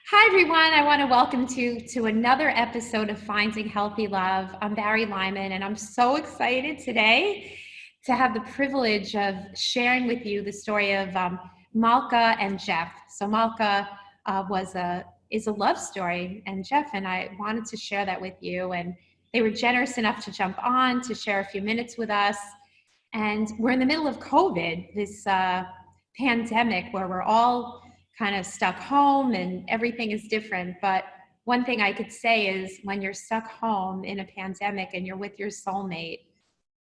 Hi, everyone. I want to welcome to another episode of Finding Healthy Love. I'm Bari Lyman, and I'm so excited today to have the privilege of sharing with you the story of Malka and Jeff. So Malka is a love story, and Jeff and I wanted to share that with you. And they were generous enough to jump on to share a few minutes with us. And we're in the middle of COVID, this pandemic where we're all kind of stuck home and everything is different. But one thing I could say is when you're stuck home in a pandemic and you're with your soulmate,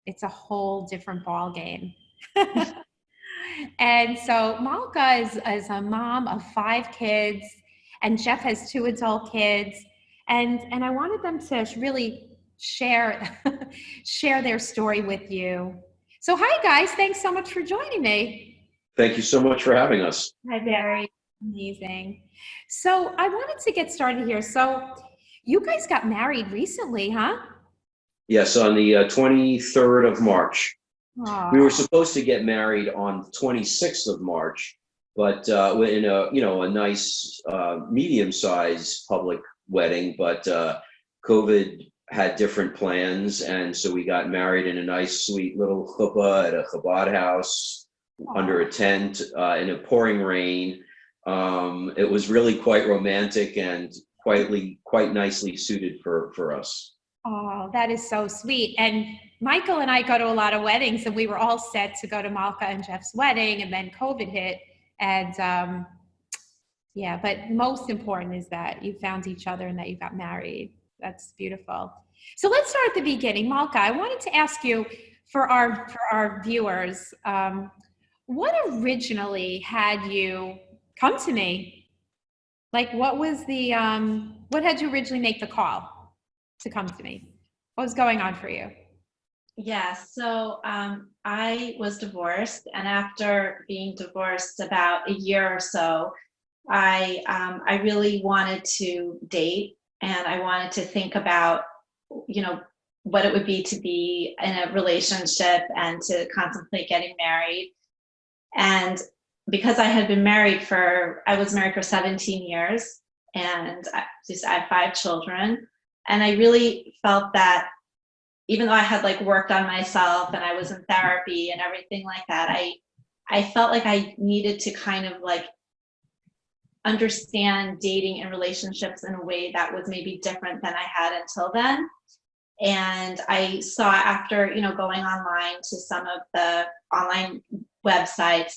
it's a whole different ball game. And so Malka is a mom of 5 kids, and Jeff has 2 adult kids. And I wanted them to really share share their story with you. So hi guys, thanks so much for joining me. Thank you so much for having us. Hi, Barry. Amazing. So I wanted to get started here. So you guys got married recently, huh? Yes, on the 23rd of March. We were Oh, supposed to get married on the 26th of March, but in a nice medium-sized public wedding. But COVID had different plans, and so we got married in a nice, sweet little chuppah at a Chabad house under a tent in a pouring rain. It was really quite romantic and quite nicely suited for us. oh, that is so sweet. And Michael and I go to a lot of weddings, and we were all set to go to Malka and Jeff's wedding, and then COVID hit. And yeah, but most important is that you found each other and that you got married. That's beautiful. So let's start at the beginning. Malka, I wanted to ask you for our viewers, what originally had you come to me? Like, what was the what had you originally make the call to come to me? What was going on for you? I was divorced, and after being divorced about a year or so, I really wanted to date, and I wanted to think about, you know, what it would be to be in a relationship and to contemplate getting married. And because I was married for 17 years, and I have 5 children, and I really felt that even though I had like worked on myself and I was in therapy and everything like that, I felt like I needed to kind of like understand dating and relationships in a way that was maybe different than I had until then. And I saw, after, going online to some of the online websites,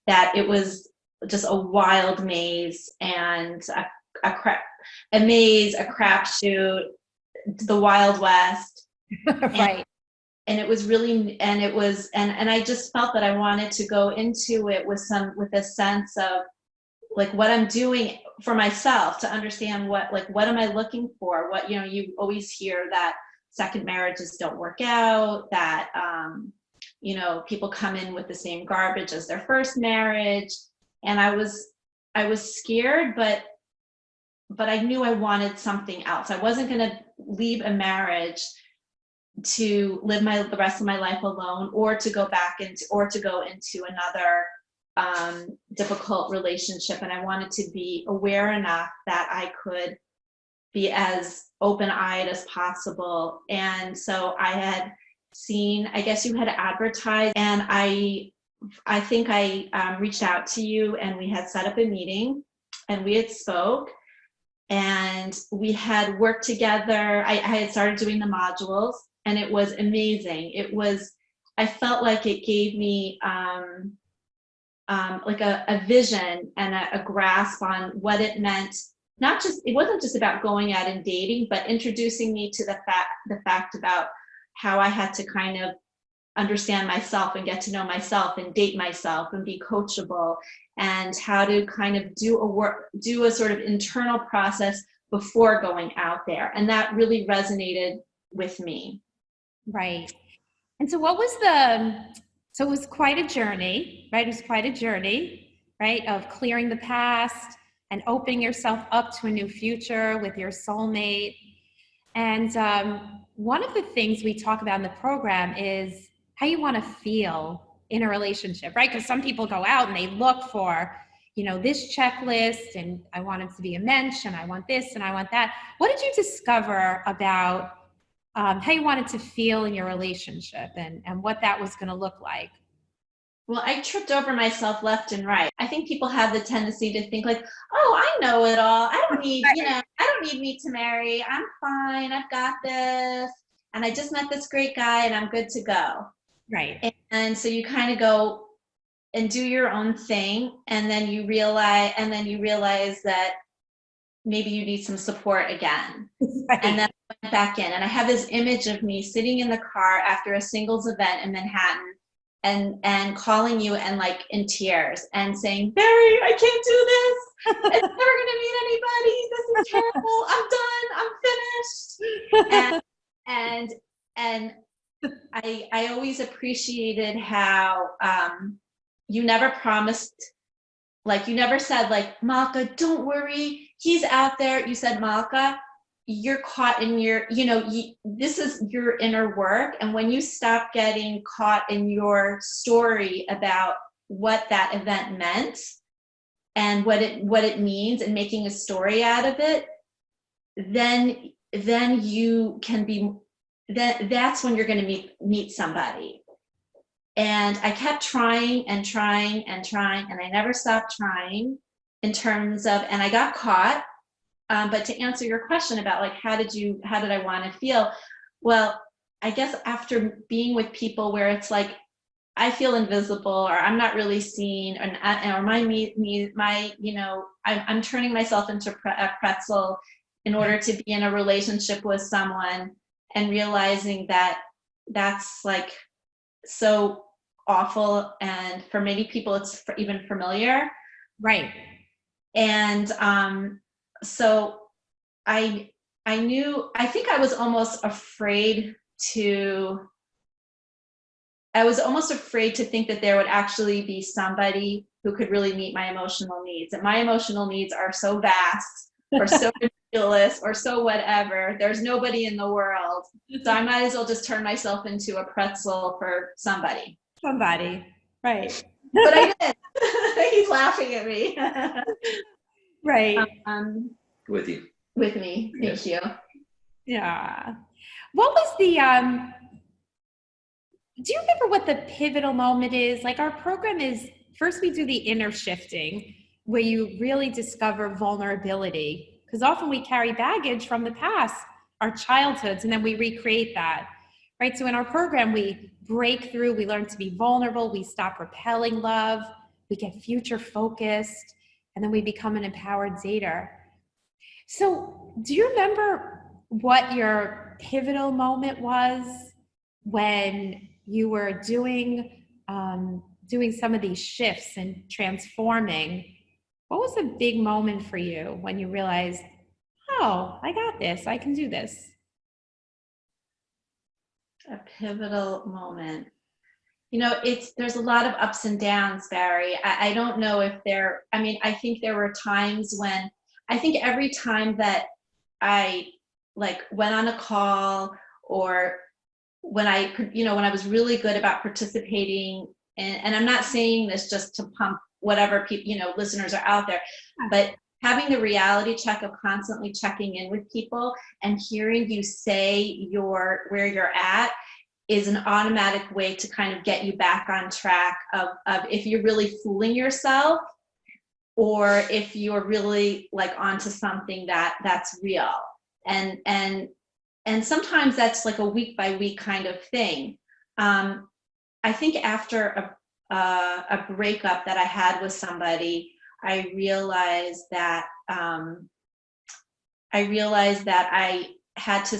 that it was just a wild maze and a maze, a crapshoot, the Wild West. Right. And it was really, and I just felt that I wanted to go into it with a sense of like what I'm doing for myself, to understand what am I looking for? What, you always hear that second marriages don't work out, that, people come in with the same garbage as their first marriage. And I was scared, but I knew I wanted something else. I wasn't going to leave a marriage to live the rest of my life alone, or to go into another difficult relationship. And I wanted to be aware enough that I could be as open-eyed as possible. And so I had seen, I guess you had advertised, and I think I reached out to you, and we had set up a meeting, and we had spoke, and we had worked together. I had started doing the modules, and it was amazing. I felt like it gave me like a vision and a grasp on what it meant. It wasn't just about going out and dating, but introducing me to the fact about how I had to kind of understand myself and get to know myself and date myself and be coachable, and how to kind of do a sort of internal process before going out there. And that really resonated with me. Right. And so so it was quite a journey, right? It was quite a journey, right? Of clearing the past and opening yourself up to a new future with your soulmate. And one of the things we talk about in the program is how you want to feel in a relationship, right? Because some people go out and they look for, this checklist, and I want it to be a mensch, and I want this and I want that. What did you discover about how you wanted to feel in your relationship and what that was going to look like? Well, I tripped over myself left and right. I think people have the tendency to think like, oh, I know it all. I don't need, I don't need me to marry. I'm fine. I've got this. And I just met this great guy and I'm good to go. Right. And so you kind of go and do your own thing. And then you realize that maybe you need some support again. Right. And then I went back in and I have this image of me sitting in the car after a singles event in Manhattan and calling you and like in tears and saying, Bari, I can't do this. I'm never gonna meet anybody. This is terrible. I'm done. I'm finished. And I always appreciated how you never promised, like you never said like, Malka, don't worry, he's out there. You said, Malka, you're caught in your, this is your inner work. And when you stop getting caught in your story about what that event meant and what it means and making a story out of it, then you can be, that's when you're going to meet somebody. And I kept trying and trying and trying, and I never stopped trying in terms of, and I got caught. But to answer your question about like, how did I want to feel? Well, I guess after being with people where it's like, I feel invisible or I'm not really seen or I'm turning myself into a pretzel in order to be in a relationship with someone and realizing that that's like so awful. And for many people, it's even familiar. Right. And, so I think I was almost afraid to think that there would actually be somebody who could really meet my emotional needs. And my emotional needs are so vast or so ridiculous or so whatever. There's nobody in the world. So I might as well just turn myself into a pretzel for somebody. Somebody, right. But I did. He's laughing at me. Right. With you. With me. Thank you. Yeah. What was the, do you remember what the pivotal moment is? Like our program is, first we do the inner shifting where you really discover vulnerability, because often we carry baggage from the past, our childhoods, and then we recreate that, right? So in our program, we break through, we learn to be vulnerable, we stop repelling love, we get future focused, and then we become an empowered dater. So do you remember what your pivotal moment was when you were doing some of these shifts and transforming? What was a big moment for you when you realized, oh, I got this, I can do this? A pivotal moment. There's a lot of ups and downs, Bari. I don't know if I think there were times when, I think every time that I like went on a call or when I was really good about participating, and I'm not saying this just to pump whatever people, listeners are out there, but having the reality check of constantly checking in with people and hearing you say where you're at is an automatic way to kind of get you back on track of if you're really fooling yourself or if you're really like onto something that's real. And sometimes that's like a week by week kind of thing. I think after a breakup that I had with somebody, I realized that I had to,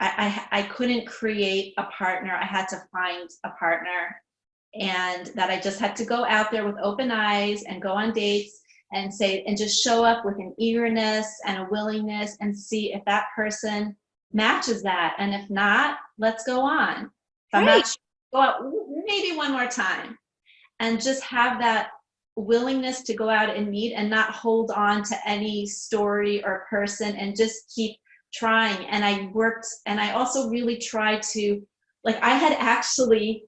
I couldn't create a partner. I had to find a partner, and that I just had to go out there with open eyes and go on dates and just show up with an eagerness and a willingness and see if that person matches that. And if not, let's go on. If I'm not sure, go out maybe one more time and just have that willingness to go out and meet and not hold on to any story or person and just keep trying. And I also really tried to, like, I had actually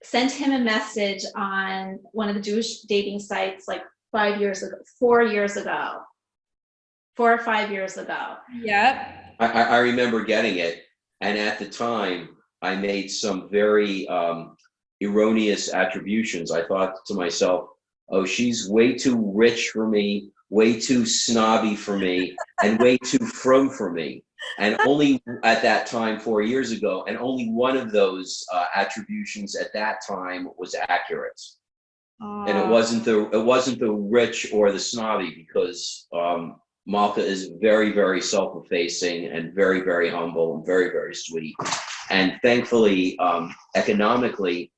sent him a message on one of the Jewish dating sites like 5 years ago, 4 years ago, 4 or 5 years ago. Yep. I remember getting it, and at the time, I made some very erroneous attributions. I thought to myself, oh, she's way too rich for me, way too snobby for me, and way too frum for me. And only at that time, 4 years ago, and only one of those attributions at that time was accurate. And it wasn't the rich or the snobby, because Malka is very, very self-effacing and very, very humble and very, very sweet. And thankfully, economically,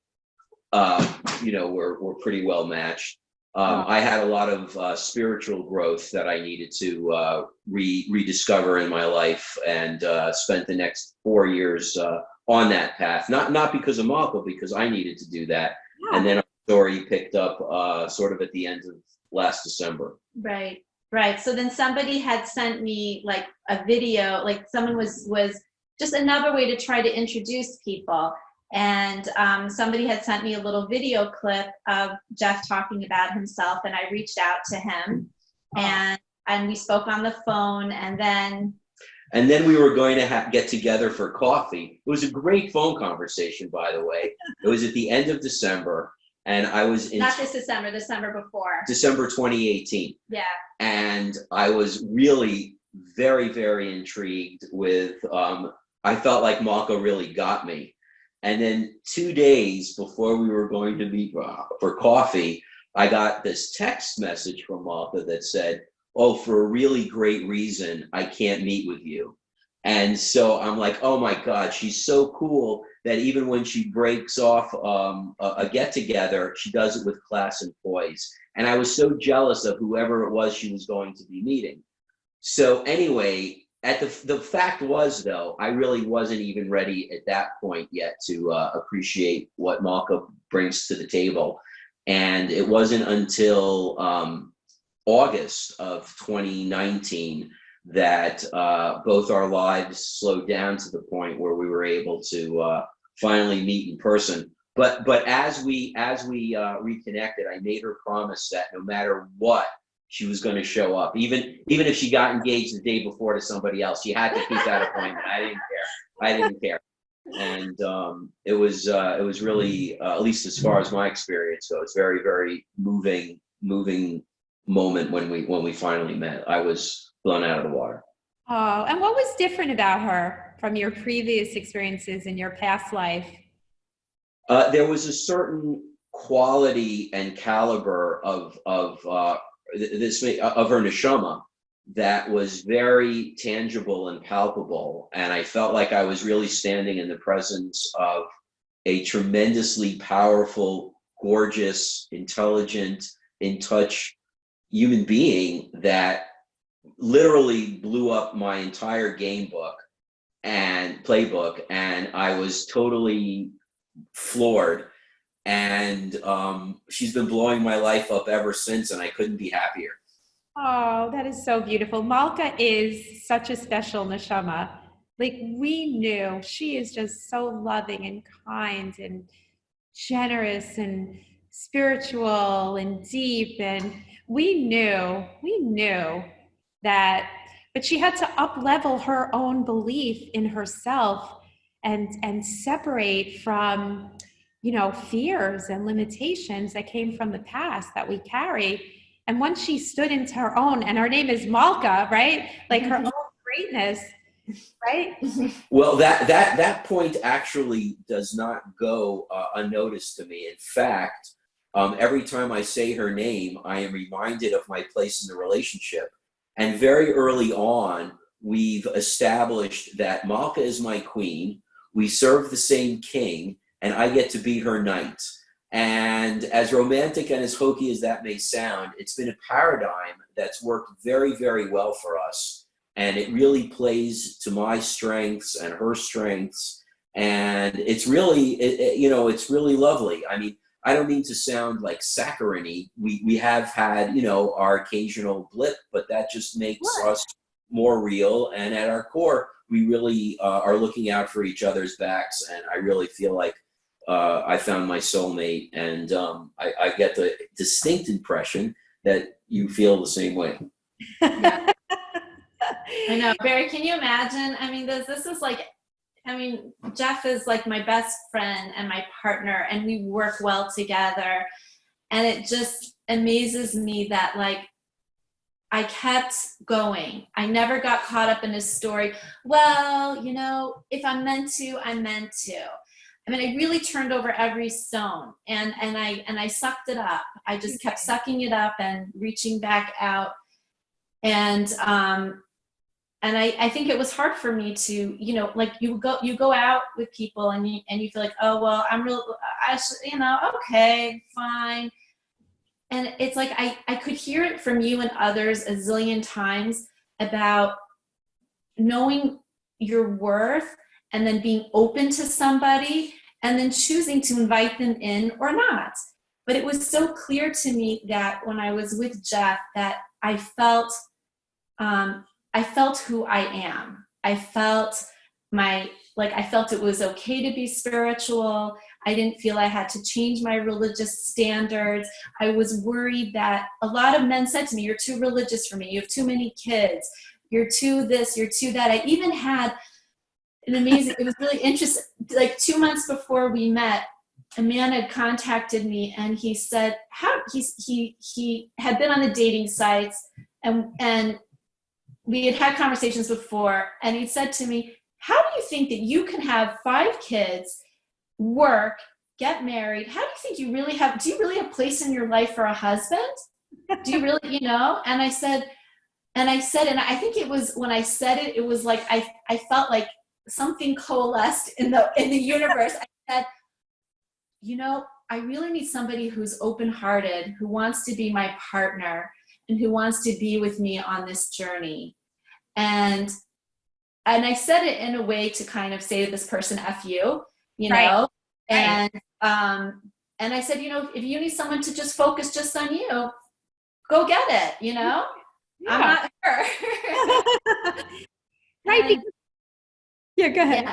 we're pretty well matched. I had a lot of spiritual growth that I needed to rediscover in my life, and spent the next 4 years on that path. Not because of Malka, because I needed to do that. Yeah. And then our story picked up sort of at the end of last December. Right. So then somebody had sent me like a video, like someone was just another way to try to introduce people. And somebody had sent me a little video clip of Jeff talking about himself, and I reached out to him, and we spoke on the phone, and then we were going to get together for coffee. It was a great phone conversation, by the way. It was at the end of December, and I was not this December before. December 2018. Yeah. And I was really very, very intrigued with, I felt like Malka really got me. And then 2 days before we were going to meet for coffee, I got this text message from Malka that said, oh, for a really great reason, I can't meet with you. And so I'm like, oh my God, she's so cool that even when she breaks off a get together, she does it with class and poise. And I was so jealous of whoever it was she was going to be meeting. So anyway, the fact was, though, I really wasn't even ready at that point yet to appreciate what Malka brings to the table. And it wasn't until August of 2019 that both our lives slowed down to the point where we were able to finally meet in person. But as we reconnected, I made her promise that no matter what, she was going to show up, even if she got engaged the day before to somebody else. She had to keep that appointment. I didn't care. And it was really, at least as far as my experience goes, very, very moving moment when we finally met. I was blown out of the water. Oh, and what was different about her from your previous experiences in your past life? There was a certain quality and caliber of her neshama that was very tangible and palpable, and I felt like I was really standing in the presence of a tremendously powerful, gorgeous, intelligent, in touch human being that literally blew up my entire game book and playbook, and I was totally floored. And she's been blowing my life up ever since, and I couldn't be happier. Oh, that is so beautiful. Malka is such a special neshama. Like, we knew she is just so loving and kind and generous and spiritual and deep, and we knew that, but she had to up-level her own belief in herself and separate from fears and limitations that came from the past that we carry. And once she stood into her own, and her name is Malka, right? Like her own greatness, right? Well, that point actually does not go unnoticed to me. In fact, every time I say her name, I am reminded of my place in the relationship. And very early on, we've established that Malka is my queen. We serve the same king, and I get to be her knight. And as romantic and as hokey as that may sound, it's been a paradigm that's worked very, very well for us. And it really plays to my strengths and her strengths. And it's really, it's really lovely. I mean, I don't mean to sound like saccharine-y. We have had, our occasional blip, but that just makes us more real. And at our core, we really are looking out for each other's backs. And I really feel like I found my soulmate. And I get the distinct impression that you feel the same way. Yeah. I know, Barry, can you imagine? I mean, this is like, I mean, Jeff is like my best friend and my partner, and we work well together. And it just amazes me that like I kept going. I never got caught up in his story. Well, you know, if I'm meant to, I'm meant to. I mean, I really turned over every stone, and I sucked it up. I just kept sucking it up and reaching back out. And I think it was hard for me to, you know, like you go out with people and you feel like, oh, well, I should, you know, okay, fine. And it's like, I could hear it from you and others a zillion times about knowing your worth and then being open to somebody and then choosing to invite them in or not. But it was so clear to me that when I was with Jeff that I felt who I am. I felt it was okay to be spiritual. I didn't feel I had to change my religious standards. I was worried that a lot of men said to me, you're too religious for me. You have too many kids. You're too this, you're too that. I even had an amazing, it was really interesting. Like 2 months before we met, a man had contacted me and he said, he had been on the dating sites and we had had conversations before, and he said to me, how do you think that you can have 5 kids, work, get married? How do you think do you really have place in your life for a husband? Do you really, you know? And I said, and I think it was, when I said it, it was like, I felt like something coalesced in the universe. I said, you know, I really need somebody who's open-hearted, who wants to be my partner, and who wants to be with me on this journey. And I said it in a way to kind of say to this person, F you, you know, right. And I said, you know, if you need someone to just focus just on you, go get it, you know, yeah. I'm not her. Right. Yeah, go ahead.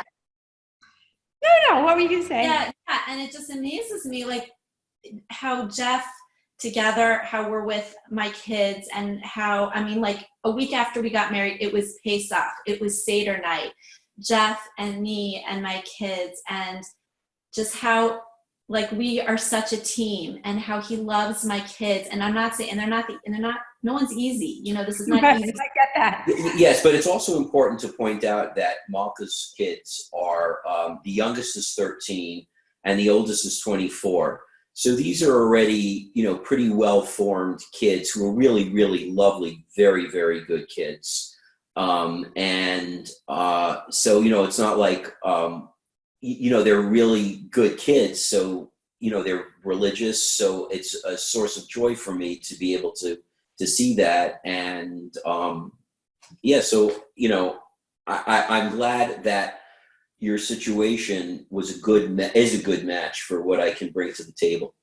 Yeah. No, what were you going to say? Yeah. And it just amazes me, like how Jeff together, how we're with my kids, and how, I mean, like a week after we got married, it was Pesach, it was Seder night, Jeff and me and my kids, and just how like we are such a team, and how he loves my kids. And I'm not saying, and they're not, no one's easy, you know, this is not right, easy. I get that. Yes, but it's also important to point out that Malka's kids are, the youngest is 13 and the oldest is 24. So these are already, you know, pretty well-formed kids who are really, really lovely, very, very good kids. So, you know, it's not like, you know, they're really good kids. So, you know, they're religious. So it's a source of joy for me to be able to see that. And yeah, so, you know, I'm glad that your situation was is a good match for what I can bring to the table.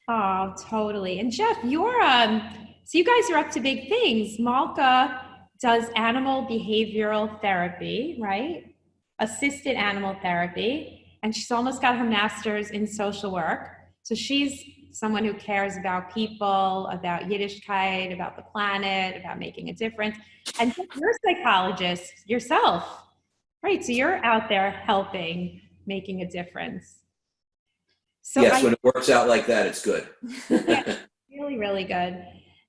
Oh, totally. And Jeff, you're so you guys are up to big things. Malka does animal behavioral therapy, right? Assisted animal therapy, and she's almost got her master's in social work. So she's someone who cares about people, about Yiddishkeit, about the planet, about making a difference. And you're a psychologist yourself. Right, so you're out there helping, making a difference. So yes, when it works out like that, it's good. Yeah, really, really good.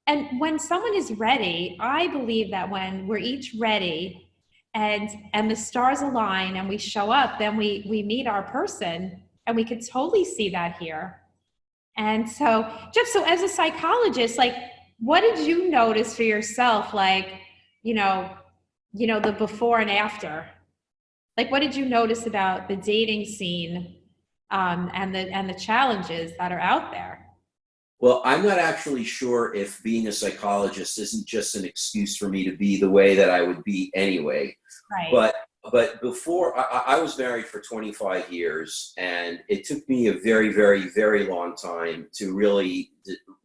And when someone is ready, I believe that when we're each ready and the stars align and we show up, then we meet our person, and we could totally see that here. And so, Jeff, so as a psychologist, like, what did you notice for yourself, like, you know, the before and after? Like, what did you notice about the dating scene and the challenges that are out there? Well, I'm not actually sure if being a psychologist isn't just an excuse for me to be the way that I would be anyway. Right. But before, I was married for 25 years, and it took me a very, very, very long time to really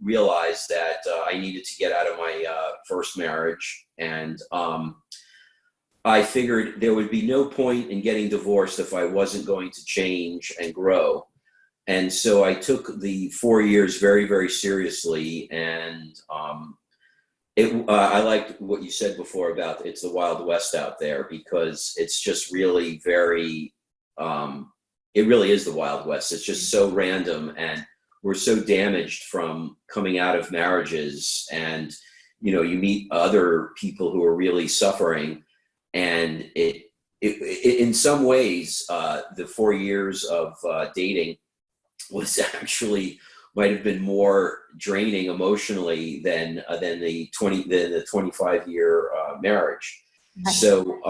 realize that I needed to get out of my first marriage. And I figured there would be no point in getting divorced if I wasn't going to change and grow. And so I took the 4 years very, very seriously. And I liked what you said before about it's the Wild West out there, because it's just really very, it really is the Wild West. It's just so random, and we're so damaged from coming out of marriages, and you meet other people who are really suffering, and it in some ways, the 4 years of dating was actually might have been more draining emotionally than the 25-year marriage. Right. So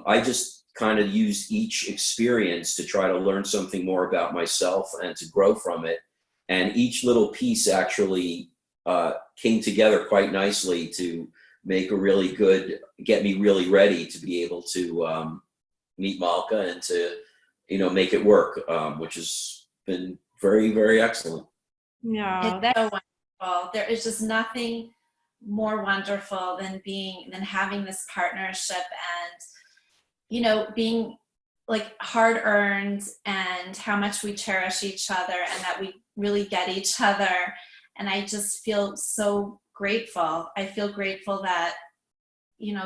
I just kind of used each experience to try to learn something more about myself and to grow from it. And each little piece actually came together quite nicely to make get me really ready to be able to meet Malka and to, make it work, which has been very, very excellent. No, It's that's so wonderful. There is just nothing more wonderful than having this partnership, and being like hard earned, and how much we cherish each other, and that we really get each other. And I just feel so grateful. I feel grateful that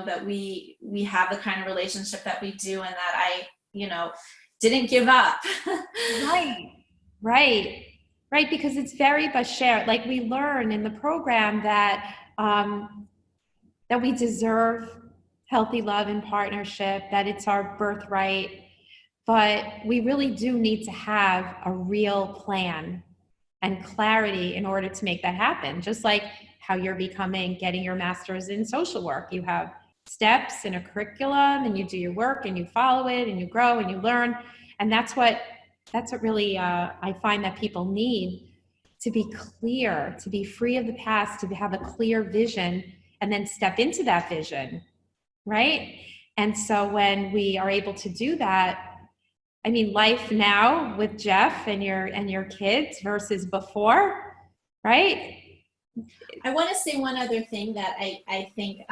that we have the kind of relationship that we do, and that I didn't give up. Right, because it's very much shared. Like, we learn in the program that that we deserve healthy love and partnership, that it's our birthright, but we really do need to have a real plan and clarity in order to make that happen. Just like how you're getting your master's in social work. You have steps and a curriculum, and you do your work, and you follow it, and you grow, and you learn. And that's what really I find that people need, to be clear, to be free of the past, to have a clear vision, and then step into that vision, right? And so when we are able to do that, I mean, life now with Jeff and your kids versus before, right? I want to say one other thing that I think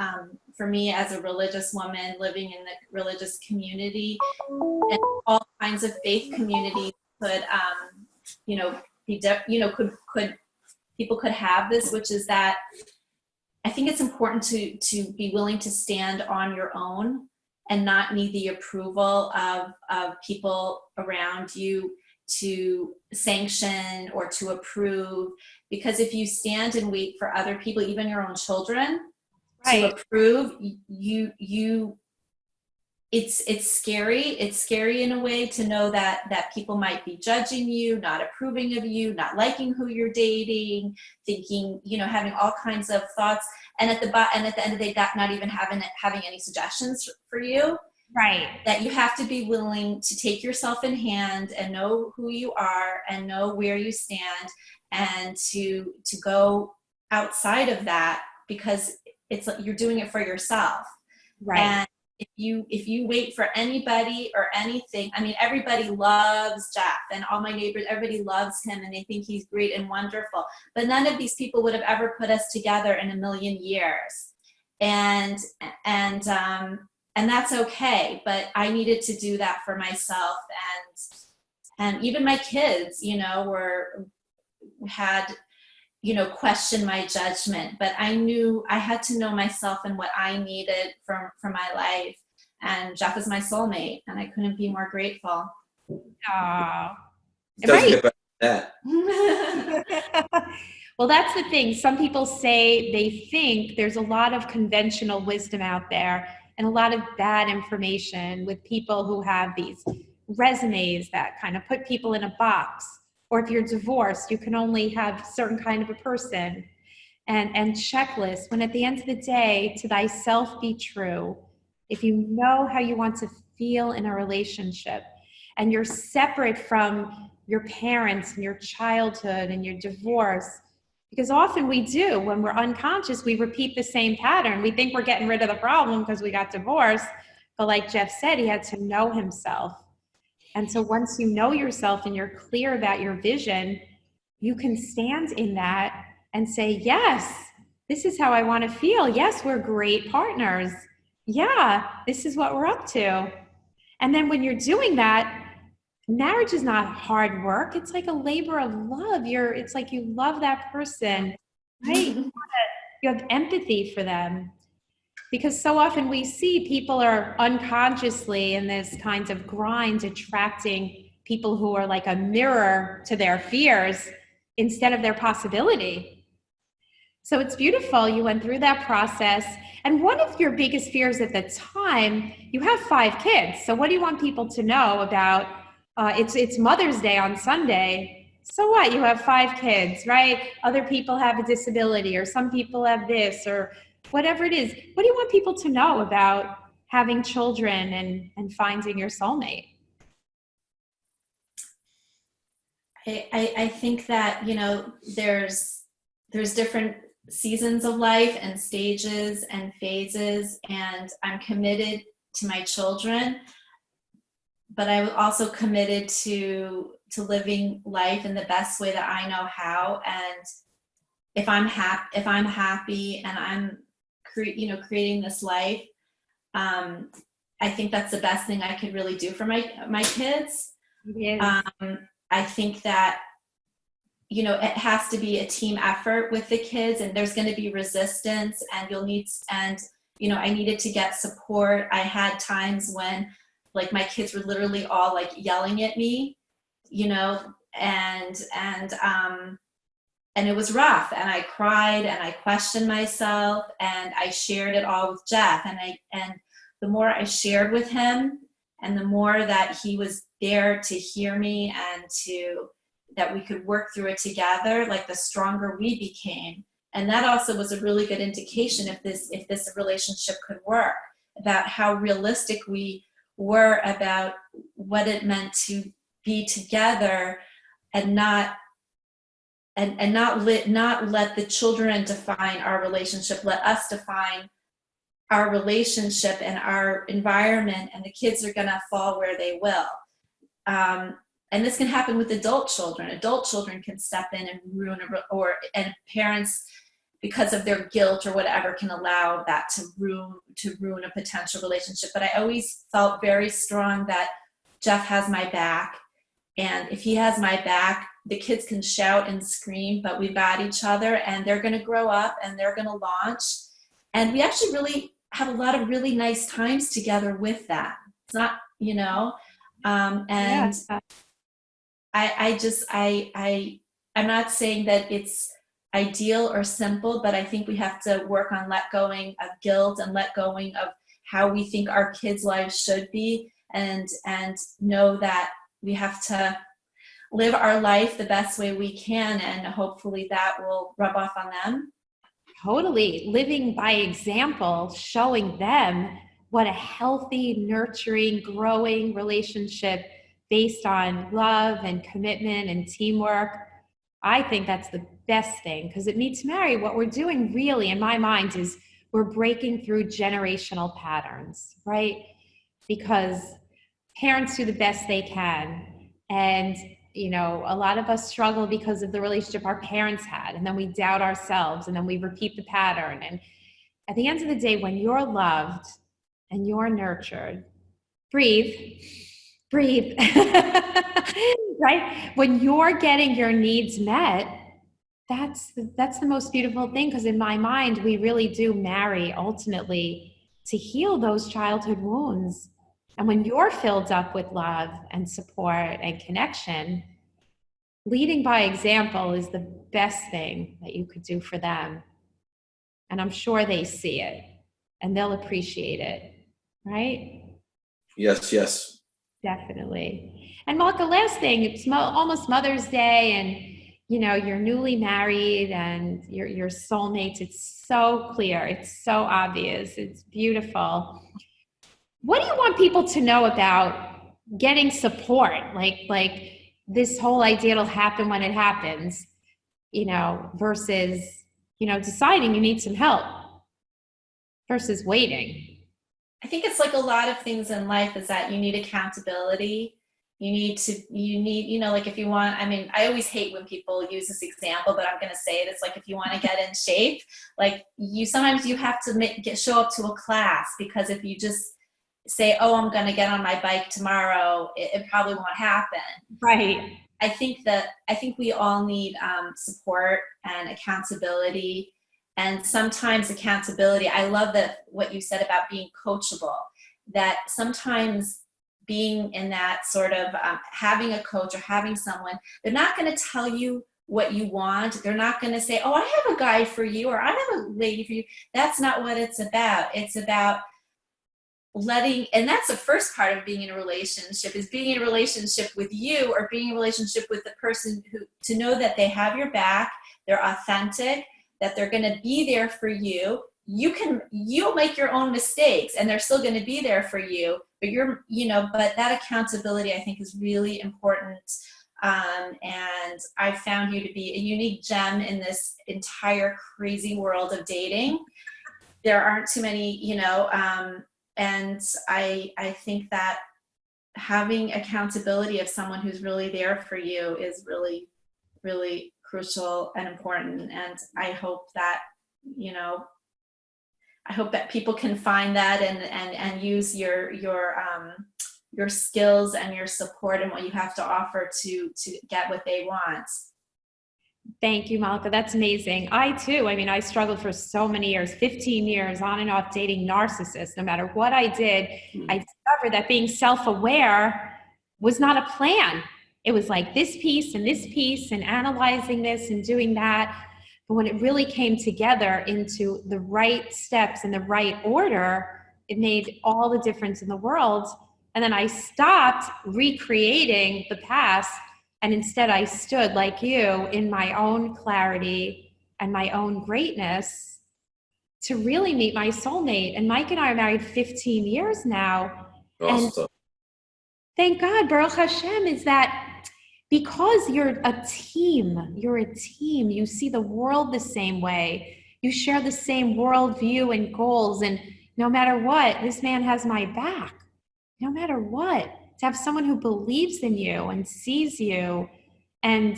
for me, as a religious woman living in the religious community, and all kinds of faith communities could could people could have this, which is that I think it's important to be willing to stand on your own and not need the approval of people around you to sanction or to approve. Because if you stand and wait for other people, even your own children, to approve, it's scary. It's scary in a way to know that people might be judging you, not approving of you, not liking who you're dating, thinking, having all kinds of thoughts, and at the end of the day, not even having any suggestions for you. Right. That you have to be willing to take yourself in hand and know who you are and know where you stand, and to go outside of that, because it's like you're doing it for yourself. Right. And if you wait for anybody or anything, I mean, everybody loves Jeff, and all my neighbors, everybody loves him, and they think he's great and wonderful. But none of these people would have ever put us together in a million years. And that's okay. But I needed to do that for myself, and even my kids, had questioned my judgment, but I knew I had to know myself and what I needed for my life. And Jeff is my soulmate, and I couldn't be more grateful. Aww. Doesn't get better than that. Well, that's the thing. Some people say they think there's a lot of conventional wisdom out there and a lot of bad information with people who have these resumes that kind of put people in a box. Or if you're divorced, you can only have certain kind of a person, and checklists, when at the end of the day, to thyself be true. If you know how you want to feel in a relationship, and you're separate from your parents and your childhood and your divorce, because often we do, when we're unconscious, we repeat the same pattern. We think we're getting rid of the problem because we got divorced. But like Jeff said, he had to know himself. And so once you know yourself and you're clear about your vision, you can stand in that and say, yes, this is how I want to feel. Yes, we're great partners. Yeah, this is what we're up to. And then when you're doing that, marriage is not hard work. It's like a labor of love. It's like you love that person, right? You have empathy for them. Because so often we see people are unconsciously in this kinds of grind attracting people who are like a mirror to their fears instead of their possibility. So it's beautiful. You went through that process. And one of your biggest fears at the time, you have 5 kids. So what do you want people to know about? It's Mother's Day on Sunday. So what? You have 5 kids, right? Other people have a disability, or some people have this, or whatever it is. What do you want people to know about having children and finding your soulmate? I think that, there's different seasons of life and stages and phases, and I'm committed to my children, but I'm also committed to living life in the best way that I know how. And if I'm happy and I'm creating this life, I think that's the best thing I could really do for my kids. It is. I think that, it has to be a team effort with the kids, and there's going to be resistance, and I needed to get support. I had times when like my kids were literally all like yelling at me, and it was rough, and I cried and I questioned myself, and I shared it all with Jeff, and the more I shared with him, and the more that he was there to hear me and that we could work through it together, like the stronger we became. And that also was a really good indication if this relationship could work, about how realistic we were about what it meant to be together, and not let the children define our relationship. Let us define our relationship and our environment, and the kids are going to fall where they will. And this can happen with adult children. Adult children can step in and ruin, and parents, because of their guilt or whatever, can allow that to ruin a potential relationship. But I always felt very strong that Jeff has my back, and if he has my back, the kids can shout and scream, but we've got each other, and they're going to grow up and they're going to launch. And we actually really have a lot of really nice times together with that. It's not, and Yeah. I'm not saying that it's ideal or simple, but I think we have to work on let going of guilt and let going of how we think our kids' lives should be, and know that we have to live our life the best way we can, and hopefully that will rub off on them. Totally. Living by example, showing them what a healthy, nurturing, growing relationship based on love and commitment and teamwork. I think that's the best thing, because it needs to marry. What we're doing really, in my mind, is we're breaking through generational patterns, right? Because parents do the best they can. And a lot of us struggle because of the relationship our parents had, and then we doubt ourselves, and then we repeat the pattern. And at the end of the day, when you're loved and you're nurtured, breathe, right? When you're getting your needs met, that's the most beautiful thing, because in my mind, we really do marry ultimately to heal those childhood wounds. And when you're filled up with love and support and connection, leading by example is the best thing that you could do for them. And I'm sure they see it and they'll appreciate it, right? Yes. Definitely. And Malka, last thing, it's almost Mother's Day, and you're newly married and your soulmates. It's so clear. It's so obvious. It's beautiful. What do you want people to know about getting support? Like this whole idea it'll happen when it happens, versus, deciding you need some help versus waiting. I think it's like a lot of things in life, is that you need accountability. You need, like if you want, I always hate when people use this example, but I'm going to say it. It's like, if you want to get in shape, like sometimes you have to show up to a class, because if say, oh, I'm going to get on my bike tomorrow, it probably won't happen. Right. I think we all need support and accountability. And sometimes accountability, I love what you said about being coachable, that sometimes being in that sort of having a coach or having someone, they're not going to tell you what you want. They're not going to say, oh, I have a guy for you, or I have a lady for you. That's not what it's about. It's about letting, and that's the first part of being in a relationship, is being in a relationship with you, or being in a relationship with the person who, to know that they have your back, they're authentic, that they're going to be there for you. You'll make your own mistakes and they're still going to be there for you, but but that accountability, I think, is really important. And I found you to be a unique gem in this entire crazy world of dating. There aren't too many, and I think that having accountability of someone who's really there for you is really, really crucial and important. And I hope that, people can find that and use your skills and your support and what you have to offer to get what they want. Thank you, Malka. That's amazing. I too, I struggled for so many years, 15 years on and off dating narcissists. No matter what I did, I discovered that being self-aware was not a plan. It was like this piece and analyzing this and doing that. But when it really came together into the right steps in the right order, it made all the difference in the world. And then I stopped recreating the past, and instead I stood like you in my own clarity and my own greatness to really meet my soulmate. And Mike and I are married 15 years now. Awesome. And thank God, Baruch Hashem, is that because you're a team, you see the world the same way, you share the same worldview and goals, and no matter what, this man has my back. No matter what, to have someone who believes in you and sees you, and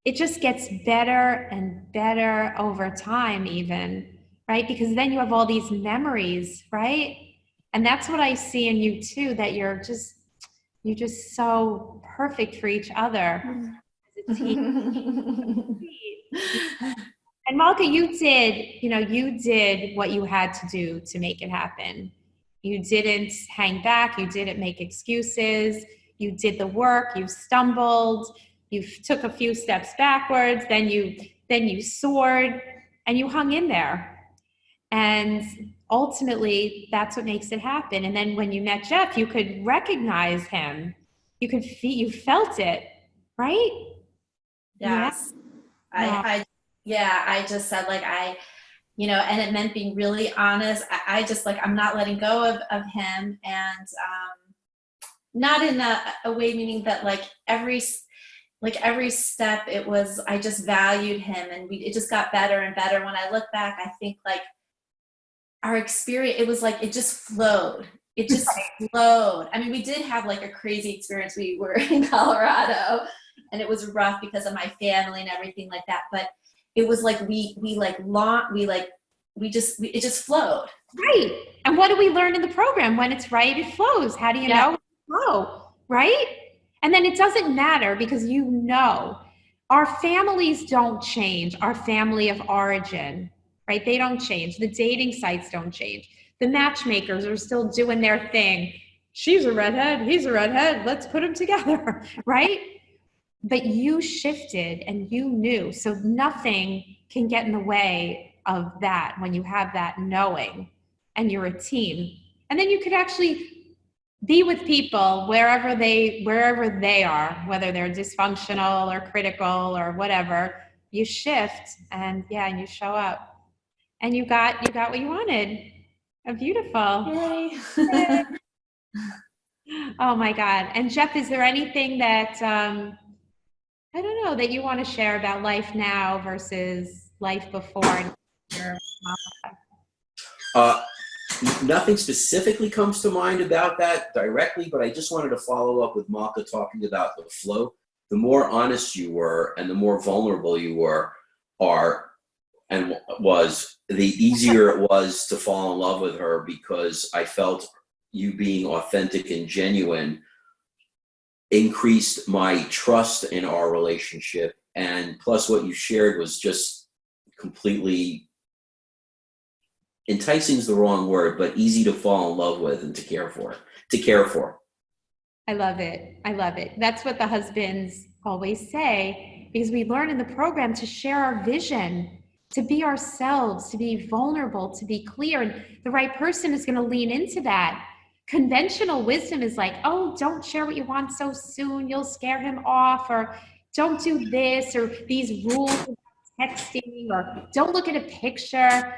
it just gets better and better over time even, right? Because then you have all these memories, right? And that's what I see in you too, that you're just so perfect for each other as a team. And Malka, you did what you had to do to make it happen. You didn't hang back. You didn't make excuses. You did the work. You stumbled. You took a few steps backwards. Then you soared, and you hung in there. And ultimately, that's what makes it happen. And then when you met Jeff, you could recognize him. You felt it, right? Yes. Yeah. I just said, and it meant being really honest. I just I'm not letting go of him, and not in a way meaning that every step it was, I just valued him, and it just got better and better. When I look back, I think our experience, it was it just flowed. It just flowed. We did have a crazy experience. We were in Colorado, and it was rough because of my family and everything like that. But it was it just flowed. Right. And what do we learn in the program? When it's right, it flows. How do you know it flow? Right? And then it doesn't matter, because our families don't change. Our family of origin, right? They don't change. The dating sites don't change. The matchmakers are still doing their thing. She's a redhead. He's a redhead. Let's put them together. Right? But you shifted and you knew. So nothing can get in the way of that when you have that knowing and you're a team. And then you could actually be with people wherever they are, whether they're dysfunctional or critical or whatever. You shift and you show up. And you got what you wanted. Beautiful. Yay. Yay. Oh my God. And Jeff, is there anything that I don't know, that you want to share about life now versus life before? Nothing specifically comes to mind about that directly, but I just wanted to follow up with Malka talking about the flow. The more honest you were and the more vulnerable you was, the easier it was to fall in love with her, because I felt you being authentic and genuine increased my trust in our relationship. And plus what you shared was just completely, enticing is the wrong word, but easy to fall in love with and to care for. I love it. I love it. That's what the husbands always say, because we learn in the program to share our vision, to be ourselves, to be vulnerable, to be clear. And the right person is going to lean into that. Conventional wisdom is like, oh, don't share what you want so soon, you'll scare him off, or don't do this, or these rules about texting, or don't look at a picture.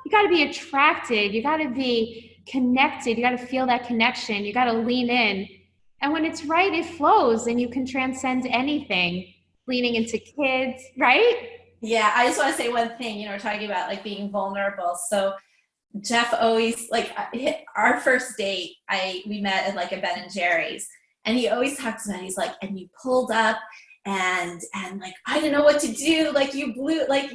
You got to be attracted. You got to be connected. You got to feel that connection. You got to lean in. And when it's right, it flows and you can transcend anything, leaning into kids, right? Yeah, I just want to say one thing. We're talking about like being vulnerable. So Jeff always, like, our first date, we met at like a Ben and Jerry's, and he always talks about, he's like, and you pulled up and like, I didn't know what to do, like you blew, like,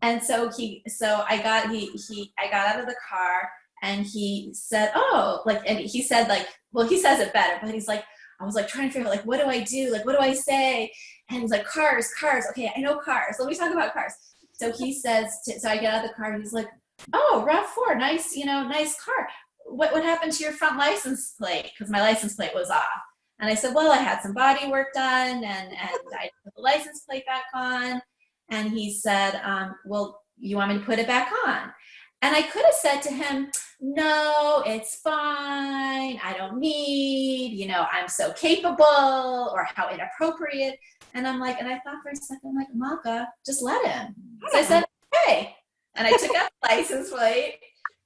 and so I got out of the car, and he said, oh, like, and he said, like, well, he says it better, but he's like, I was like trying to figure out, like, what do I do? Like, what do I say? And he's like, cars. Okay, I know cars. Let me talk about cars. So he says, so I get out of the car, and he's like, oh, RAV4, nice, nice car. What happened to your front license plate? Because my license plate was off. And I said, well, I had some body work done, and I put the license plate back on. And he said, well, you want me to put it back on? And I could have said to him, no, it's fine. I don't need, I'm so capable, or how inappropriate. And I'm like, and I thought for a second, I'm like, Malka, just let him. So I said, okay. And I took out the license plate.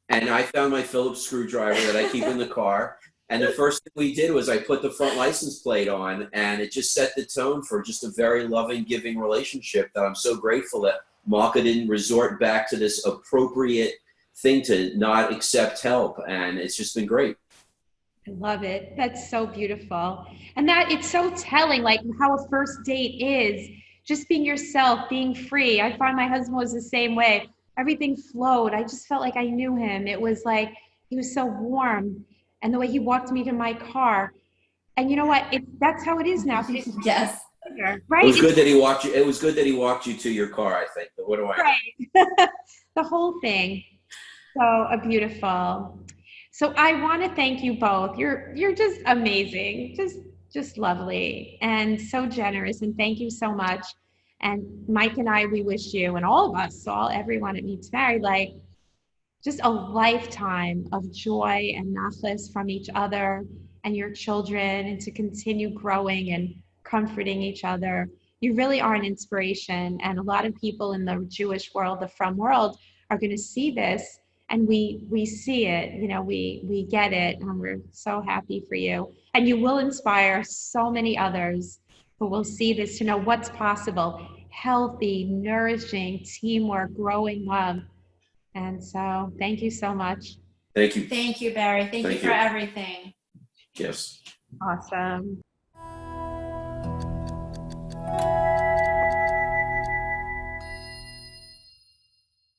And I found my Phillips screwdriver that I keep in the car. And the first thing we did was I put the front license plate on, and it just set the tone for just a very loving, giving relationship that I'm so grateful that Malka didn't resort back to this appropriate thing to not accept help. And it's just been great. I love it. That's so beautiful. And that it's so telling, like how a first date is, just being yourself, being free. I find my husband was the same way. Everything flowed. I just felt like I knew him. It was like, he was so warm. And the way he walked me to my car. And you know what? That's how it is now. Yes. Right? It was good that he walked you. It was good that he walked you to your car, I think. But what do I know? Right. The whole thing. So beautiful. So I want to thank you both. You're just amazing. Just lovely and so generous. And thank you so much. And Mike and I, we wish you and all of us, everyone at Meets Married, like just a lifetime of joy and nachas from each other and your children, and to continue growing and comforting each other. You really are an inspiration. And a lot of people in the Jewish world, the frum world, are going to see this. And we see it, we get it, and we're so happy for you. And you will inspire so many others who will see this to know what's possible. Healthy, nourishing, teamwork, growing love. And so thank you so much. Thank you. Thank you, Bari. Thank you for everything. Yes. Awesome.